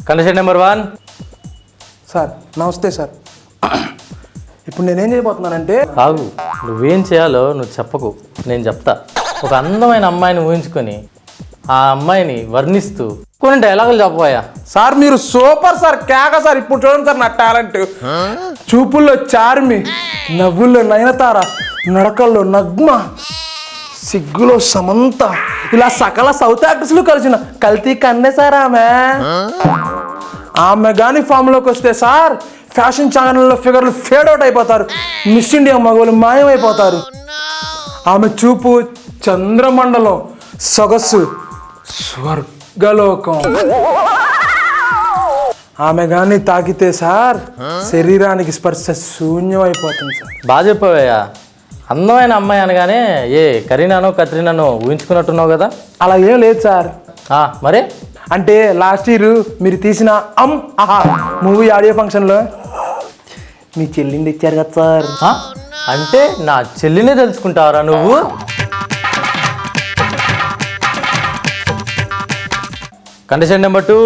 Condition number 1. Sir నమస్తే sir. ఇప్పుడు నేనేం చేయబోతున్నానంటే కాదు, నువ్వేం చేయాలో నువ్వు చెప్పకు, నేను చెప్తా. ఒక అందమైన అమ్మాయిని ఊహించుకొని ఆ అమ్మాయిని వర్ణిస్తూ కొన్ని డైలాగులు చెప్పబోయా. సార్ మీరు సూపర్ సార్, కేక సార్. ఇప్పుడు చూడండి సార్ నా టాలెంట్. చూపుల్లో చార్మి, నవ్వుల్లో నయనతార, నడకల్లో నగ్మ, సిగ్గులో సమంత, ఇలా సకల సౌత్ యాక్టర్స్లు కలిసిన కల్తీ కన్నే సార్ ఆమె కానీ ఫామ్లోకి వస్తే సార్ ఫ్యాషన్ ఛానల్లో ఫిగర్లు ఫేడ్ అవుట్ అయిపోతారు. మిస్ ఇండియా మగవాళ్ళు మాయమైపోతారు. ఆమె చూపు చంద్రమండలం, సొగసు స్వర్గలోకం. ఆమె కానీ తాకితే సార్ శరీరానికి స్పర్శ శూన్యం అయిపోతుంది సార్. బాగా చెప్పావయ్యా. అందమైన అమ్మాయి అనగానే ఏ కరీనానో కత్రినానో ఊహించుకున్నట్టున్నావు కదా. అలా ఏం లేదు సార్. మరి అంటే లాస్ట్ ఇయర్ మీరు తీసిన ఆహా మూవీ ఆడియో ఫంక్షన్లో మీ చెల్లిని తెచ్చారు కదా సార్. అంటే నా చెల్లినే తెలుసుకుంటావరా నువ్వు? Condition number 2.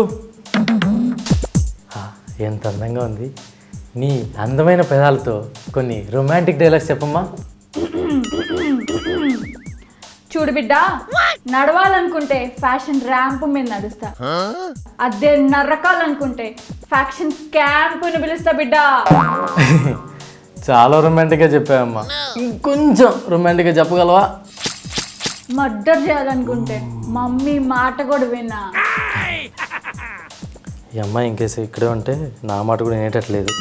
ఎంత అందంగా ఉంది. నీ అందమైన పెదాలతో కొన్ని రొమాంటిక్ డైలాగ్స్ చెప్పమ్మా. చూడు బిడ్డ, నడవాలనుకుంటే ఫ్యాషన్ ర్యాంప్ మీద నడుస్తా, అదే నరకాలనుకుంటే ఫ్యాషన్ క్యాంపుని పిలుస్తా బిడ్డ. చాలా రొమాంటిక్గా చెప్పావమ్మా, ఇంకొంచెం రొమాంటిక్గా చెప్పగలవా? మర్డర్ చేయాలనుకుంటే మమ్మీ మాట కూడా విన్నా. ఈ అమ్మాయి ఇంకేసి ఇక్కడే ఉంటే నా మాట కూడా వినేటట్లేదు.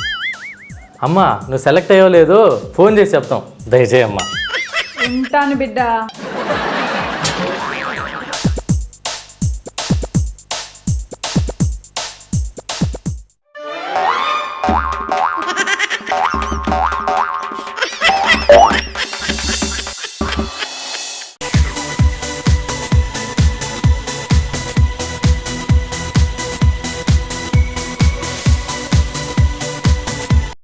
అమ్మా నువ్వు సెలెక్ట్ అయ్యో లేదు ఫోన్ చేసి చెప్తాం, దయచేయమ్మా. ఉంటాను బిడ్డ.